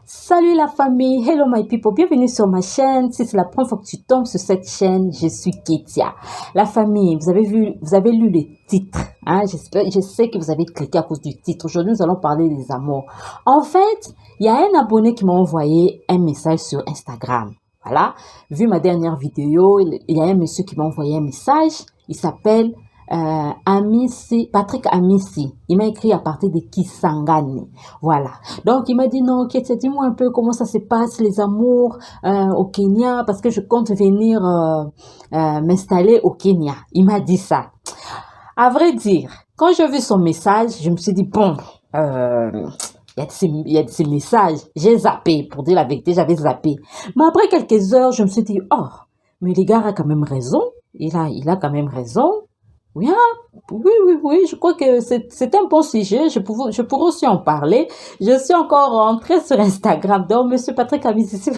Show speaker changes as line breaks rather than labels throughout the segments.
Salut la famille, hello my people, bienvenue sur ma chaîne. Si c'est la première fois que tu tombes sur cette chaîne, je suis Ketia. La famille, vous avez lu le titre, hein? Je sais que vous avez cliqué à cause du titre. Aujourd'hui, nous allons parler des amours. En fait, il y a un abonné qui m'a envoyé un message sur Instagram. Voilà, vu ma dernière vidéo, il y a un monsieur qui m'a envoyé un message. Il s'appelle Patrick Amissi. Il m'a écrit à partir de Kisangani. Voilà. Donc, il m'a dit, non, Ketia, dis-moi un peu comment ça se passe, les amours au Kenya, parce que je compte venir m'installer au Kenya. Il m'a dit ça. À vrai dire, quand j'ai vu son message, je me suis dit, bon, il y a de ces messages. J'ai zappé, pour dire la vérité, j'avais zappé. Mais après quelques heures, je me suis dit, oh, mais les gars a quand même raison. Il a quand même raison. Oui, je crois que c'est un bon sujet. Je pourrais aussi en parler. Je suis encore rentrée sur Instagram. Donc, Monsieur Patrick Amissi, si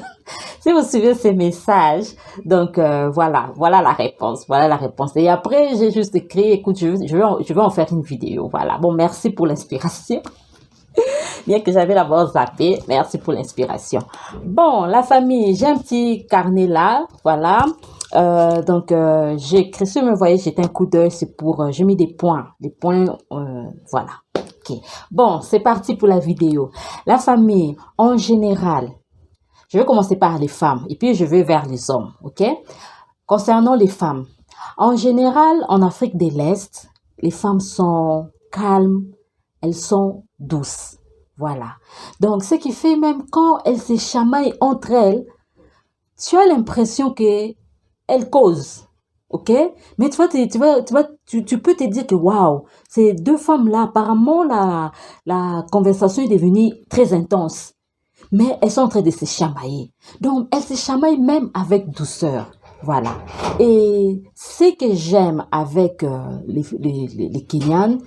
vous suivez ces messages. Donc, voilà la réponse. Voilà la réponse. Et après, j'ai juste écrit, écoute, je vais en faire une vidéo. Voilà. Bon, merci pour l'inspiration. Bien que j'avais d'abord zappé, merci pour l'inspiration. Bon, la famille, j'ai un petit carnet là, voilà. Donc, j'ai écrit sur me voyez, j'ai un coup d'œil, c'est pour, j'ai mis des points, voilà. Ok. Bon, c'est parti pour la vidéo. La famille, en général, je vais commencer par les femmes et puis je vais vers les hommes, ok? Concernant les femmes, en général, en Afrique de l'Est, les femmes sont calmes, elles sont douces. Voilà. Donc, ce qui fait même quand elles se chamaillent entre elles, tu as l'impression qu'elles causent. OK? Mais tu peux te dire que waouh, ces deux femmes-là, apparemment, la conversation est devenue très intense. Mais elles sont en train de se chamailler. Donc, elles se chamaillent même avec douceur. Voilà. Et ce que j'aime avec les Kenyanes,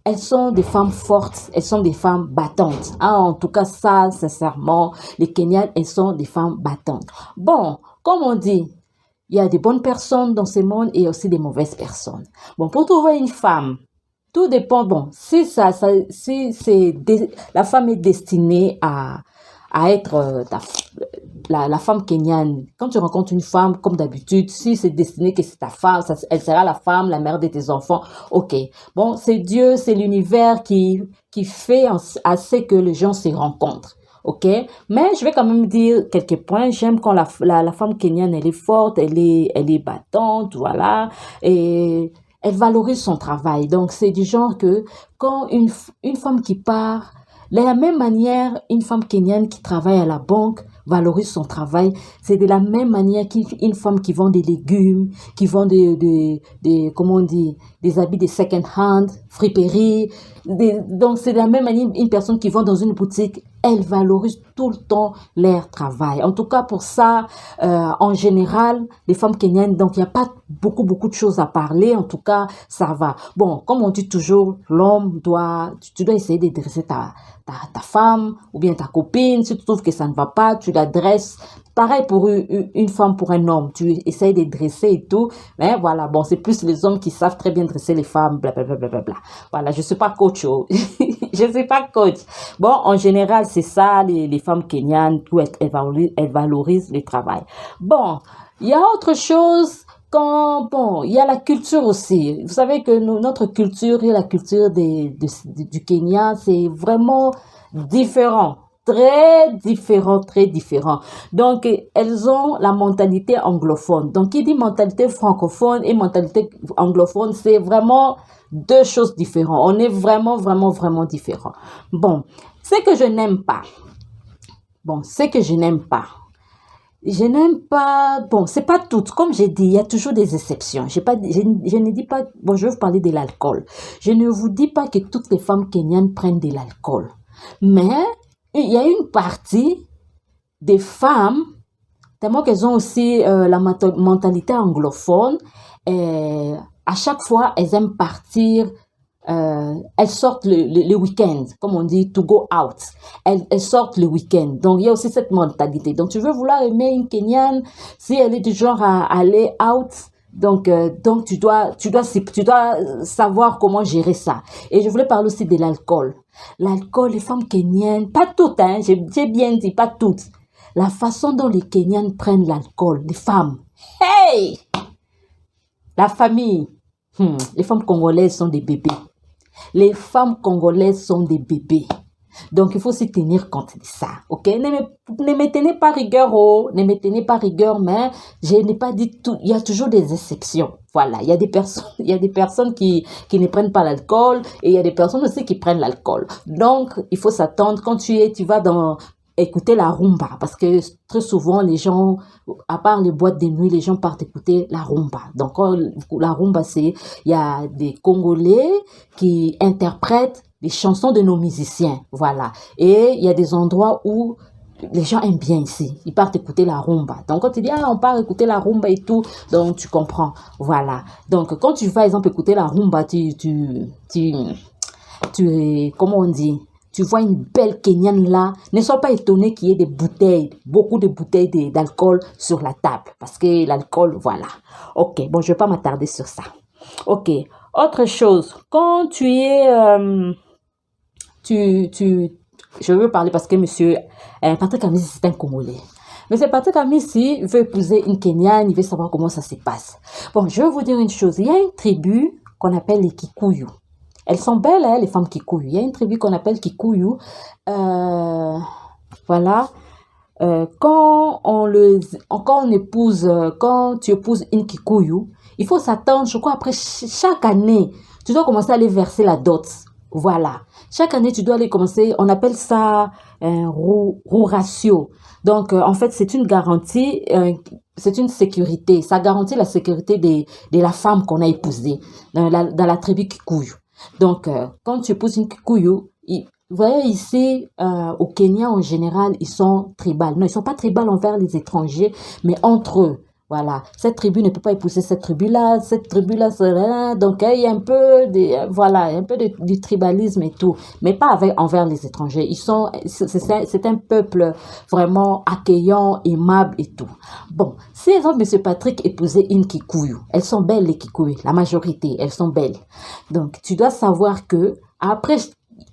elles sont des femmes fortes, elles sont des femmes battantes. Ah, en tout cas, ça, sincèrement, les Kenyanes, elles sont des femmes battantes. Bon, comme on dit, il y a des bonnes personnes dans ce monde et aussi des mauvaises personnes. Bon, pour trouver une femme, tout dépend. Bon, si la femme est destinée à être la femme kenyane. Quand tu rencontres une femme, comme d'habitude, si c'est destiné que c'est ta femme, elle sera la femme, la mère de tes enfants. Ok. Bon, c'est Dieu, c'est l'univers qui fait assez que les gens se rencontrent. Ok. Mais je vais quand même dire quelques points. J'aime quand la femme kenyane, elle est forte, elle est battante, voilà. Et elle valorise son travail. Donc, c'est du genre que quand une femme qui part, de la même manière, une femme kenyane qui travaille à la banque valorise son travail. C'est de la même manière qu'une femme qui vend des légumes, qui vend comment on dit, des habits de second hand, friperie. Donc, c'est de la même manière une personne qui vend dans une boutique, elle valorise tout le temps leur travail. En tout cas, pour ça, en général, les femmes kenyanes, donc il n'y a pas beaucoup de choses à parler. En tout cas, ça va. Bon, comme on dit toujours, l'homme tu dois essayer de dresser ta femme ou bien ta copine. Si tu trouves que ça ne va pas, tu la dresses. Pareil pour une femme, pour un homme. Tu essayes de dresser et tout. Mais voilà, bon, c'est plus les hommes qui savent très bien dresser les femmes, blablabla. Voilà, je suis pas coach. Oh. Je suis pas coach. Bon, en général, c'est ça, les femmes kenyanes, tout, elles valorisent le travail. Bon, il y a autre chose. Il y a la culture aussi. Vous savez que notre culture et la culture du Kenya, c'est vraiment différent. Très différent. Donc, elles ont la mentalité anglophone. Donc, qui dit mentalité francophone et mentalité anglophone, c'est vraiment deux choses différentes. On est vraiment différents. Bon, ce que je n'aime pas. Je n'aime pas, bon, c'est pas toutes. Comme j'ai dit, il y a toujours des exceptions. Je ne dis pas, bon, je vais vous parler de l'alcool. Je ne vous dis pas que toutes les femmes kenyanes prennent de l'alcool. Mais, il y a une partie des femmes, tellement qu'elles ont aussi la mentalité anglophone, et à chaque fois, elles aiment partir. Elles sortent le week-end, comme on dit, to go out. Elles sortent le week-end. Donc, il y a aussi cette mentalité. Donc, tu veux vouloir aimer une Kenyane, si elle est du genre à aller out, Donc tu dois savoir comment gérer ça. Et je voulais parler aussi de l'alcool. L'alcool, les femmes kenyanes, pas toutes, hein, j'ai bien dit, pas toutes. La façon dont les Kenyanes prennent l'alcool, les femmes. Hey! La famille. Les femmes congolaises sont des bébés. Les femmes congolaises sont des bébés. Donc, il faut aussi tenir compte de ça, ok? Ne me tenez pas rigueur, oh, ne me tenez pas rigueur, mais je n'ai pas dit tout. Il y a toujours des exceptions. Voilà, il y a des personnes qui ne prennent pas l'alcool et il y a des personnes aussi qui prennent l'alcool. Donc, il faut s'attendre quand tu vas écouter la rumba, parce que très souvent, les gens, à part les boîtes de nuit, les gens partent écouter la rumba. Donc, la rumba, il y a des Congolais qui interprètent les chansons de nos musiciens, voilà. Et il y a des endroits où les gens aiment bien ici. Ils partent écouter la rumba. Donc, quand tu dis, on part écouter la rumba et tout, donc tu comprends, voilà. Donc, quand tu vas, par exemple, écouter la rumba, comment on dit? Tu vois une belle Kenyane là, ne sois pas étonné qu'il y ait des bouteilles, beaucoup de bouteilles d'alcool sur la table. Parce que l'alcool, voilà. Ok, bon, je ne vais pas m'attarder sur ça. Ok, autre chose. Quand tu es... je veux parler parce que monsieur Patrick Amisi, c'est un Congolais. Monsieur Patrick Amisi veut épouser une Kenyane, il veut savoir comment ça se passe. Bon, je vais vous dire une chose. Il y a une tribu qu'on appelle les Kikuyu. Elles sont belles, hein, les femmes Kikuyu. Il y a une tribu qu'on appelle Kikuyu. Voilà. Quand tu épouses une Kikuyu, il faut s'attendre, je crois, après chaque année, tu dois commencer à aller verser la dot. Voilà. Chaque année, tu dois aller commencer, on appelle ça un ratio. Donc, en fait, c'est une garantie, c'est une sécurité. Ça garantit la sécurité de la femme qu'on a épousée dans la tribu Kikuyu. Donc, quand tu épouses une Kikuyu, vous voyez ici, au Kenya en général, ils sont tribales. Non, ils ne sont pas tribales envers les étrangers, mais entre eux. Voilà, cette tribu ne peut pas épouser cette tribu-là, donc il y a un peu du tribalisme et tout, mais pas envers les étrangers. C'est un peuple vraiment accueillant, aimable et tout. Bon, si exemple M. Patrick épousait une Kikuyu, elles sont belles les Kikuyu, la majorité, elles sont belles. Donc tu dois savoir que après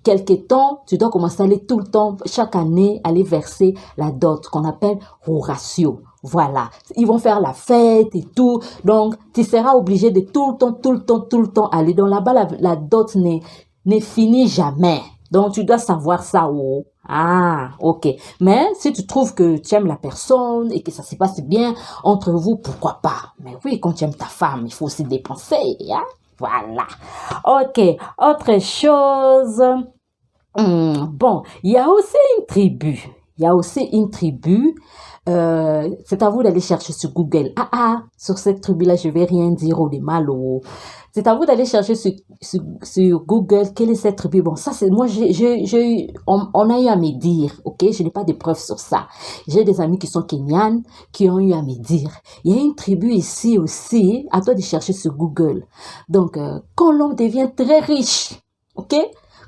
quelque temps, tu dois commencer à aller tout le temps, chaque année, aller verser la dot qu'on appelle ratio. Voilà, ils vont faire la fête et tout, donc tu seras obligé de tout le temps aller. Donc là-bas, la dot ne finit jamais. Donc tu dois savoir ça. Oh. Ah, ok. Mais si tu trouves que tu aimes la personne et que ça se passe bien entre vous, pourquoi pas? Mais oui, quand tu aimes ta femme, il faut aussi dépenser. Hein? Voilà. Ok, autre chose. Bon, il y a aussi une tribu. C'est à vous d'aller chercher sur Google. Sur cette tribu-là, je vais rien dire au des mal. C'est à vous d'aller chercher sur Google quelle est cette tribu. Bon, ça c'est moi, on a eu à me dire, ok, je n'ai pas de preuves sur ça. J'ai des amis qui sont kenyanes qui ont eu à me dire. Il y a une tribu ici aussi, à toi de chercher sur Google. Donc, quand l'homme devient très riche, ok,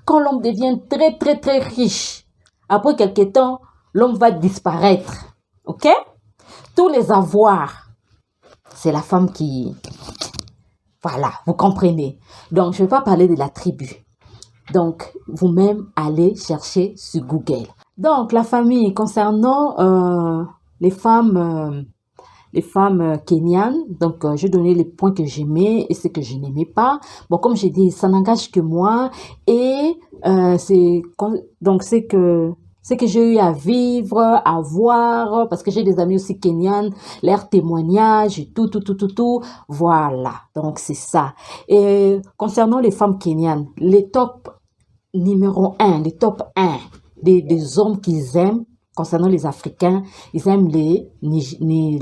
quand l'homme devient très très très riche, après quelque temps, l'homme va disparaître. Ok? Tous les avoirs, c'est la femme qui... Voilà, vous comprenez. Donc, je ne vais pas parler de la tribu. Donc, vous-même, allez chercher sur Google. Donc, la famille, concernant les femmes kenyanes, donc je donnais les points que j'aimais et ce que je n'aimais pas. Bon, comme j'ai dit, ça n'engage que moi. Et c'est que j'ai eu à vivre, à voir, parce que j'ai des amis aussi kenyanes, leurs témoignages, et tout. Voilà, donc c'est ça. Et concernant les femmes kenyanes, les top 1 des hommes qu'ils aiment, concernant les Africains, ils aiment les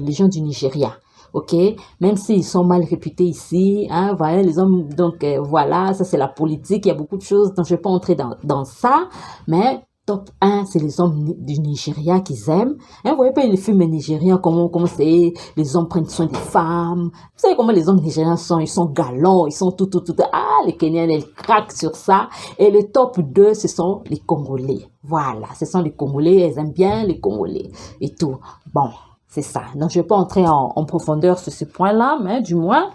gens du Nigeria. Ok, même s'ils sont mal réputés ici, hein, voilà, les hommes, donc voilà, ça c'est la politique, il y a beaucoup de choses, donc je ne vais pas entrer dans ça, mais top 1, c'est les hommes du Nigeria qu'ils aiment. Hein, vous voyez pas les films nigériens, comment c'est, les hommes prennent soin des femmes. Vous savez comment les hommes nigériens sont, ils sont galants, ils sont tout. Ah, les Kenyans, elles craquent sur ça. Et le top 2, ce sont les Congolais. Voilà, ce sont les Congolais, elles aiment bien les Congolais et tout. Bon, C'est ça. Donc, je ne vais pas entrer en profondeur sur ce point-là, mais du moins,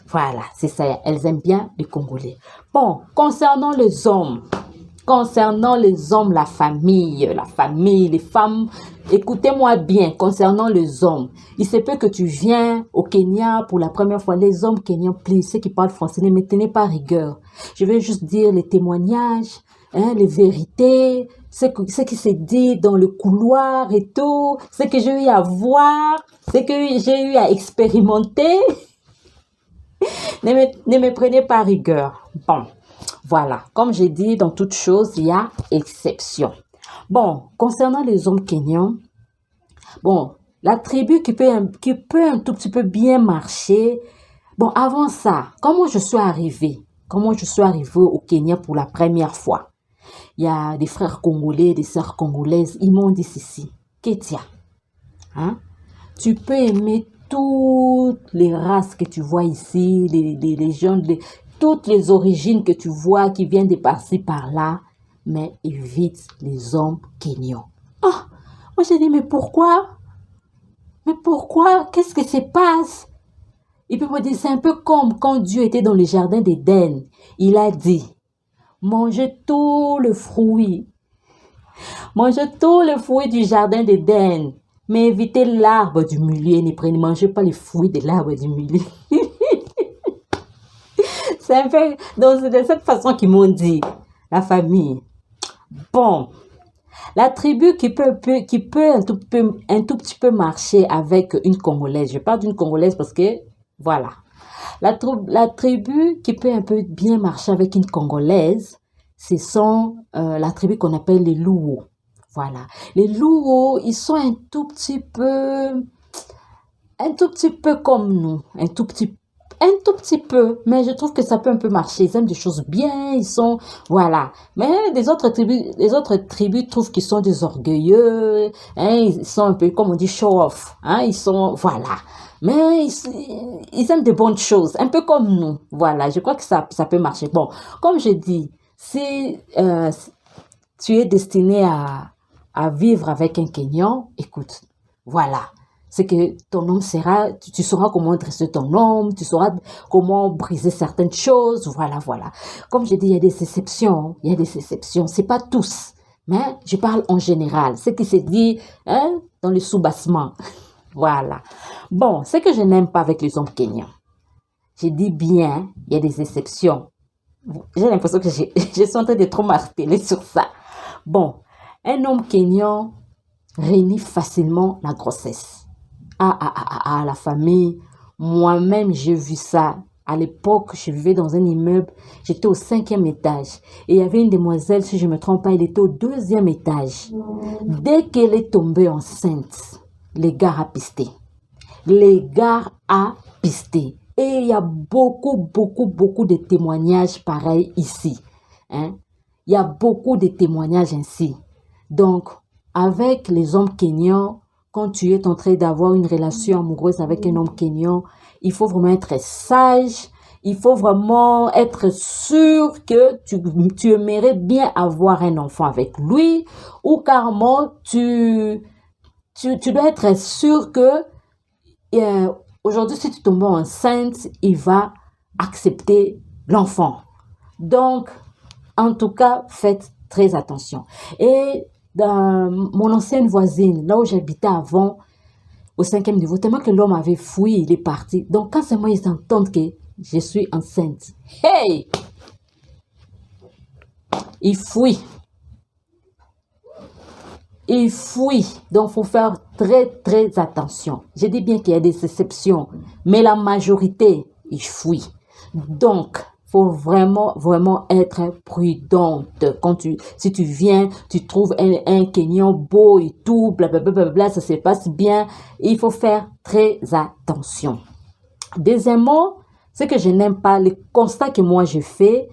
voilà, c'est ça. Elles aiment bien les Congolais. Bon, concernant les hommes, la famille, les femmes, écoutez-moi bien, concernant les hommes, il se peut que tu viens au Kenya pour la première fois. Les hommes kenyans, please, ceux qui parlent français, ne me tenez pas rigueur. Je vais juste dire les témoignages, les vérités, ce qui s'est dit dans le couloir et tout, ce que j'ai eu à voir, ce que j'ai eu à expérimenter. Ne me prenez pas rigueur. Bon, voilà. Comme j'ai dit, dans toute chose, il y a exception. Bon, concernant les hommes kenyans, bon, la tribu qui peut un tout petit peu bien marcher. Bon, avant ça, comment je suis arrivée au Kenya pour la première fois? Il y a des frères congolais, des sœurs congolaises, ils m'ont dit ceci. Ketia, hein? Tu peux aimer toutes les races que tu vois ici, les gens, toutes les origines que tu vois qui viennent de par-ci par-là, mais évite les hommes kenyans. Ah, moi j'ai dit, mais pourquoi? Qu'est-ce qui se passe? Il peut me dire, c'est un peu comme quand Dieu était dans le jardin d'Éden. Il a dit, mangez tous les fruits du jardin d'Éden, mais évitez l'arbre du milieu, ne mangez pas les fruits de l'arbre du milieu. C'est un peu, donc c'est de cette façon qu'ils m'ont dit, la famille. Bon, la tribu qui peut un tout petit peu marcher avec une Congolaise. Je parle d'une Congolaise parce que, voilà. La tribu qui peut un peu bien marcher avec une Congolaise, ce sont la tribu qu'on appelle les Luo. Voilà. Les Luo, ils sont un tout petit peu comme nous. Un tout petit peu, mais je trouve que ça peut un peu marcher. Ils aiment des choses bien, ils sont, voilà. Mais les autres tribus trouvent qu'ils sont des orgueilleux, hein, ils sont un peu, comme on dit, show off, hein, ils sont, voilà. Mais ils aiment de bonnes choses, un peu comme nous, voilà. Je crois que ça peut marcher. Bon, comme je dis, si tu es destiné à vivre avec un Kenyan, écoute, voilà. C'est que ton homme tu sauras comment dresser ton homme, tu sauras comment briser certaines choses, voilà. Comme je dis, il y a des exceptions, c'est pas tous, mais je parle en général, ce qui se dit, hein, dans le sous-bassement, voilà. Bon, ce que je n'aime pas avec les hommes kenyans, je dis bien, il y a des exceptions, j'ai l'impression que je suis en train de trop marteler sur ça. Bon, un homme kenyan renie facilement la grossesse. La famille. Moi-même, j'ai vu ça. À l'époque, je vivais dans un immeuble. J'étais au 5e étage. Et il y avait une demoiselle, si je ne me trompe pas, elle était au 2e étage. Dès qu'elle est tombée enceinte, les gars a pisté. Et il y a beaucoup de témoignages pareils ici. Hein? Il y a beaucoup de témoignages ainsi. Donc, avec les hommes kenyans, quand tu es en train d'avoir une relation amoureuse avec un homme kenyan, il faut vraiment être sage. Il faut vraiment être sûr que tu aimerais bien avoir un enfant avec lui. Ou carrément, tu dois être sûr que aujourd'hui, si tu tombes enceinte, il va accepter l'enfant. Donc, en tout cas, faites très attention. Et dans mon ancienne voisine, là où j'habitais avant, au 5e niveau, tellement que l'homme avait fui, il est parti. Donc, quand seulement ils entendent que je suis enceinte, hey! Il fuit. Donc, il faut faire très attention. Je dis bien qu'il y a des exceptions, mais la majorité, ils fuient. Donc, faut vraiment être prudente. Si tu viens, tu trouves un Kenyan beau et tout, blablabla, ça se passe bien. Il faut faire très attention. Deuxièmement, ce que je n'aime pas, le constat que moi je fais,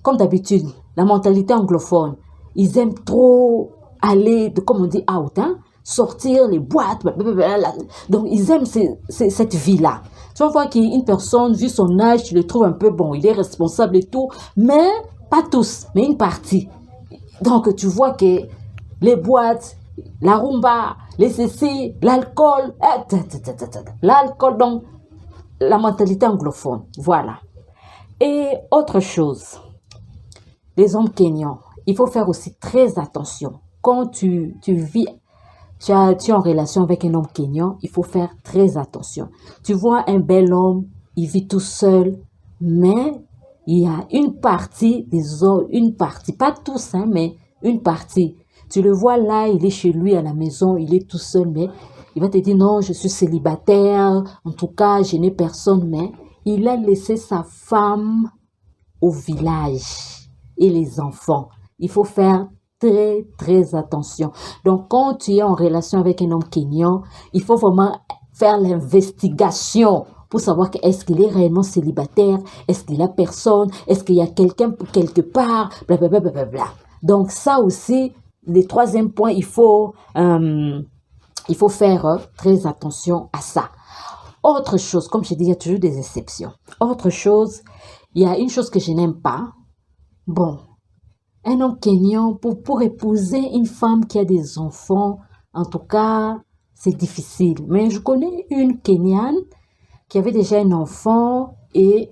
comme d'habitude, la mentalité anglophone, ils aiment trop aller, comme on dit, out, hein, sortir les boîtes, blablabla. Donc ils aiment cette vie-là. Tu vas voir qu'une personne, vu son âge, tu le trouves un peu bon, il est responsable et tout, mais pas tous, mais une partie. Donc tu vois que les boîtes, la rumba, les ceci, l'alcool, l'alcool, donc la mentalité anglophone, voilà. Et autre chose, les hommes kenyans, il faut faire aussi très attention. Quand tu vis, tu es en relation avec un homme kenyan, il faut faire très attention. Tu vois un bel homme, il vit tout seul, mais il y a une partie des hommes, une partie, pas tous, hein, mais une partie. Tu le vois là, il est chez lui à la maison, il est tout seul, mais il va te dire non, je suis célibataire, en tout cas, je n'ai personne, mais il a laissé sa femme au village et les enfants. Il faut faire très, très attention. Donc, quand tu es en relation avec un homme kenyan, il faut vraiment faire l'investigation pour savoir est-ce qu'il est réellement célibataire, est-ce qu'il a personne, est-ce qu'il y a quelqu'un quelque part, blablabla. Bla, bla, bla, bla. Donc, ça aussi, le troisième point, il faut faire très attention à ça. Autre chose, comme je dis, il y a toujours des exceptions. Autre chose, il y a une chose que je n'aime pas. Bon, un homme kenyan, pour épouser une femme qui a des enfants, en tout cas, c'est difficile. Mais je connais une Kenyane qui avait déjà un enfant et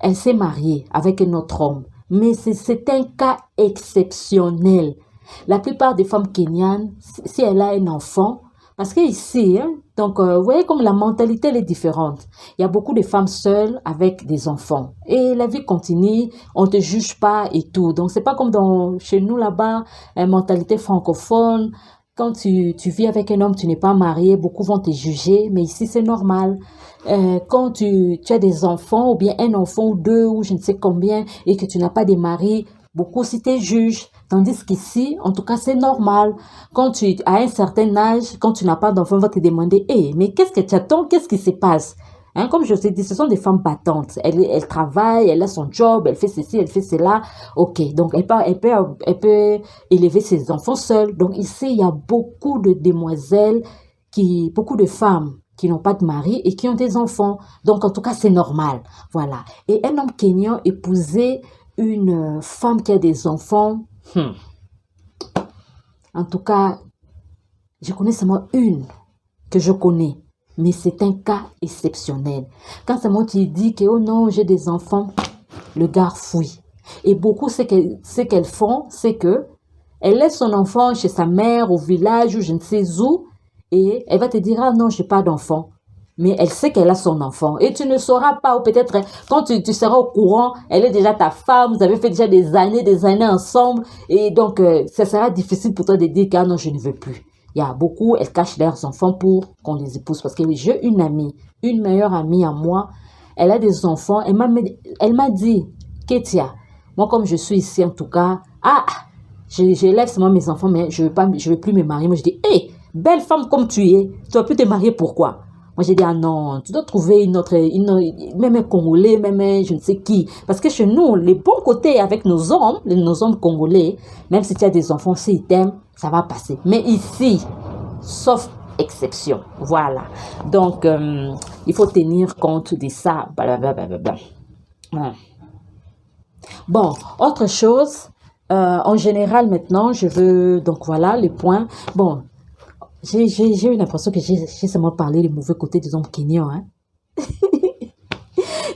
elle s'est mariée avec un autre homme. Mais c'est un cas exceptionnel. La plupart des femmes kenyanes, si elle a un enfant, parce qu'ici, hein, donc, vous voyez comme la mentalité elle est différente. Il y a beaucoup de femmes seules avec des enfants. Et la vie continue, on ne te juge pas et tout. Donc, c'est pas comme chez nous là-bas, la mentalité francophone. Quand tu vis avec un homme, tu n'es pas marié, beaucoup vont te juger, mais ici c'est normal. Quand tu as des enfants, ou bien un enfant ou deux, ou je ne sais combien, et que tu n'as pas de mari, beaucoup aussi te jugent. Tandis qu'ici, en tout cas, c'est normal. Quand tu as un certain âge, quand tu n'as pas d'enfant, on va te demander, hey, mais qu'est-ce que tu attends? Qu'est-ce qui se passe? Hein, comme je te dis, ce sont des femmes battantes. Elle travaille, elle a son job, elle fait ceci, elle fait cela. Ok, donc elle peut élever ses enfants seule. Donc ici, il y a beaucoup de demoiselles, beaucoup de femmes qui n'ont pas de mari et qui ont des enfants. Donc en tout cas, c'est normal. Voilà. Et un homme kenyan épouser une femme qui a des enfants, en tout cas, je connais seulement une que je connais. Mais c'est un cas exceptionnel. Quand seulement tu dis que, oh non, j'ai des enfants, le gars fuit. Et beaucoup, ce qu'elles font, c'est que elle laisse son enfant chez sa mère, au village, ou je ne sais où, et elle va te dire, ah non, j'ai pas d'enfant. Mais elle sait qu'elle a son enfant. Et tu ne sauras pas, ou peut-être, quand tu seras au courant, elle est déjà ta femme, vous avez fait déjà des années ensemble, et donc, ça sera difficile pour toi de dire, ah non, je ne veux plus. Il y a beaucoup, elles cachent leurs enfants pour qu'on les épouse. Parce que j'ai une amie, une meilleure amie à moi, elle a des enfants. Elle m'a dit, Ketia, moi comme je suis ici en tout cas, j'élève seulement mes enfants, mais je veux plus me marier. Moi je dis, hé, belle femme comme tu es, tu vas plus te marier, pourquoi? Moi j'ai dit, ah non, tu dois trouver une autre, même un Congolais, même un je ne sais qui. Parce que chez nous, les bons côtés avec nos hommes congolais, même si tu as des enfants, s'ils t'aiment, ça va passer. Mais ici, sauf exception. Voilà. Donc, il faut tenir compte de ça. Blablabla. Bon, autre chose. En général, maintenant, je veux... Donc, voilà les points. Bon, j'ai eu l'impression que j'ai seulement parlé des mauvais côtés des hommes kenyans. Hein?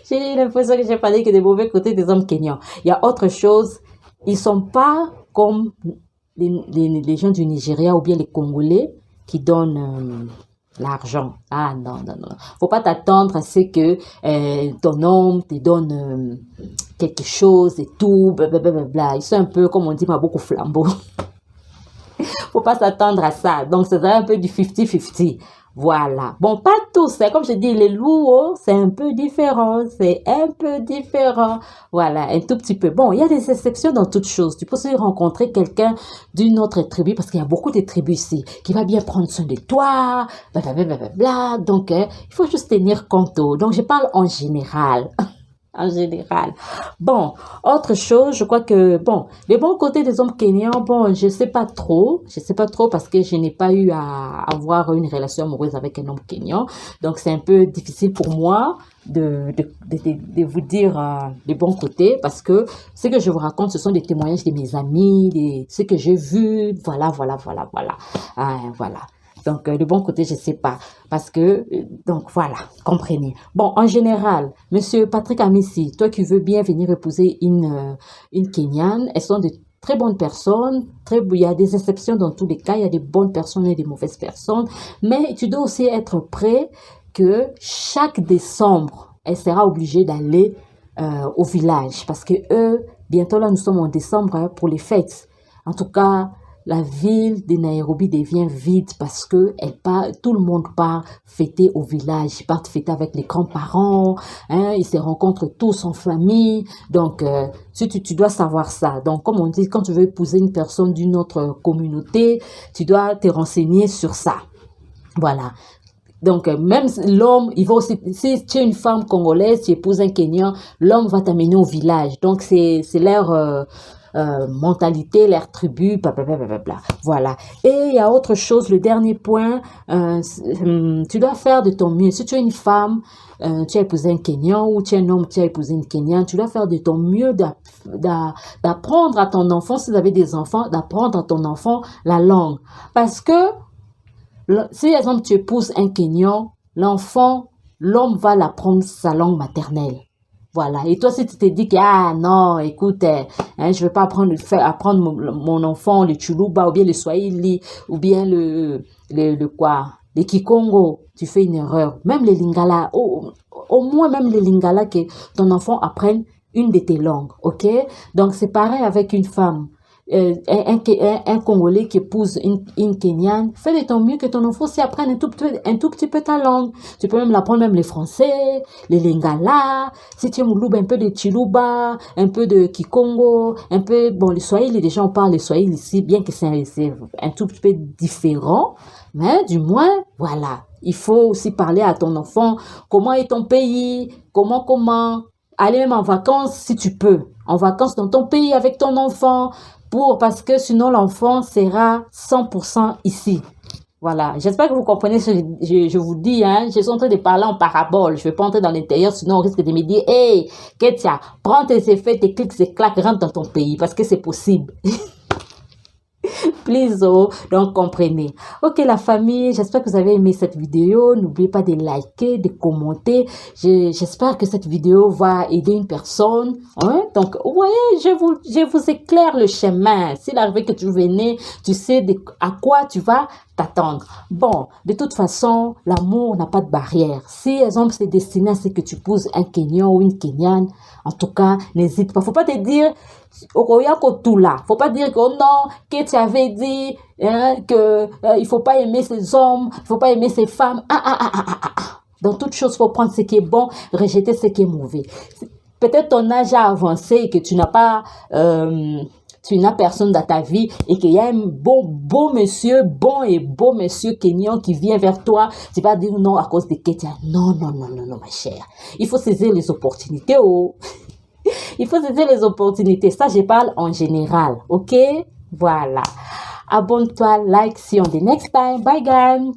J'ai eu l'impression que j'ai parlé que des mauvais côtés des hommes kenyans. Il y a autre chose. Ils sont pas comme... Les gens du Nigeria ou bien les Congolais qui donnent l'argent. Ah non, non, non. Faut pas t'attendre à ce que ton homme te donne quelque chose et tout. Blablabla. Ils sont un peu, comme on dit, beaucoup flambeau. Faut pas s'attendre à ça. Donc, c'est un peu du 50-50. Voilà. Bon, pas tous. Hein. Comme je dis, les loups, c'est un peu différent. C'est un peu différent. Voilà, un tout petit peu. Bon, il y a des exceptions dans toutes choses. Tu peux aussi rencontrer quelqu'un d'une autre tribu, parce qu'il y a beaucoup de tribus ici, qui va bien prendre soin de toi, blablabla. Donc, il faut juste tenir compte. Donc, je parle en général. en général. Bon, autre chose, je crois que, bon, les bons côtés des hommes kenyans, bon, je sais pas trop parce que je n'ai pas eu à avoir une relation amoureuse avec un homme kenyan. Donc, c'est un peu difficile pour moi de vous dire les bons côtés parce que ce que je vous raconte, ce sont des témoignages de mes amis, ce que j'ai vu, voilà. Voilà. Donc, le bon côté, je sais pas. Parce que, donc voilà, comprenez. Bon, en général, Monsieur Patrick Amissi, toi qui veux bien venir épouser une Kenyane, elles sont de très bonnes personnes. Il y a des exceptions dans tous les cas. Il y a des bonnes personnes et des mauvaises personnes. Mais tu dois aussi être prêt que chaque décembre, elle sera obligée d'aller au village. Parce que bientôt là, nous sommes en décembre pour les fêtes. En tout cas, la ville de Nairobi devient vide parce que tout le monde part fêter au village. Ils partent fêter avec les grands-parents, hein, ils se rencontrent tous en famille. Donc, tu dois savoir ça. Donc, comme on dit, quand tu veux épouser une personne d'une autre communauté, tu dois te renseigner sur ça. Voilà. Donc, même l'homme, il va aussi, si tu es une femme congolaise, tu épouses un Kenyan, l'homme va t'amener au village. Donc, c'est leur mentalité, leur tribu, blablabla. Voilà. Et il y a autre chose, le dernier point, tu dois faire de ton mieux. Si tu es une femme, tu as épousé un Kenyan ou tu es un homme, tu as épousé une Kenyane, tu dois faire de ton mieux d'apprendre à ton enfant, si vous avez des enfants, d'apprendre à ton enfant la langue. Parce que si, par exemple, tu épouses un Kenyan, l'homme va l'apprendre sa langue maternelle. Voilà. Et toi, si tu te dis que, ah non, écoute, je vais pas apprendre mon enfant le Chuluba ou bien le Swahili ou bien le Kikongo, tu fais une erreur. Même les Lingala, au moins même les Lingala, que ton enfant apprenne une de tes langues, ok? Donc, c'est pareil avec une femme. Un Congolais qui épouse une Kenyane, fais de ton mieux que ton enfant s'y apprenne un tout petit peu ta langue. Tu peux même l'apprendre, même les français, les lingala, si tu es moulouba, un peu de chiluba, un peu de kikongo, un peu, bon, le swahili, les gens parlent le swahili ici, bien que c'est un tout petit peu différent, mais du moins, voilà. Il faut aussi parler à ton enfant, comment est ton pays, comment, aller même en vacances si tu peux, en vacances dans ton pays avec ton enfant, parce que sinon l'enfant sera 100% ici. Voilà, j'espère que vous comprenez ce que je vous dis, hein. Je suis en train de parler en parabole, je ne vais pas entrer dans l'intérieur, sinon on risque de me dire, hey, Ketia, prends tes effets, tes clics, tes claques, rentre dans ton pays, parce que c'est possible. Please, donc comprenez. Ok, la famille, j'espère que vous avez aimé cette vidéo. N'oubliez pas de liker, de commenter. J'espère que cette vidéo va aider une personne. Hein? Donc, vous voyez, je vous éclaire le chemin. S'il arrive que tu venais, tu sais à quoi tu vas t'attendre. Bon, de toute façon, l'amour n'a pas de barrière. Si, exemple, c'est destiné à ce que tu épouses un Kenyan ou une Kenyane, en tout cas, n'hésite pas. Faut pas te dire, faut pas dire que, oh non, que tu avais dit, hein, que, il faut pas aimer ces hommes, il faut pas aimer ces femmes. Dans toute chose, faut prendre ce qui est bon, rejeter ce qui est mauvais. Peut-être ton âge a avancé et que tu n'as pas, tu n'as personne dans ta vie et qu'il y a un beau monsieur Kenyan qui vient vers toi, tu vas dire non à cause de Ketia. Non, ma chère. Il faut saisir les opportunités, oh. Il faut saisir les opportunités. Ça, je parle en général, ok? Voilà. Abonne-toi, like, see you on the next time. Bye, guys.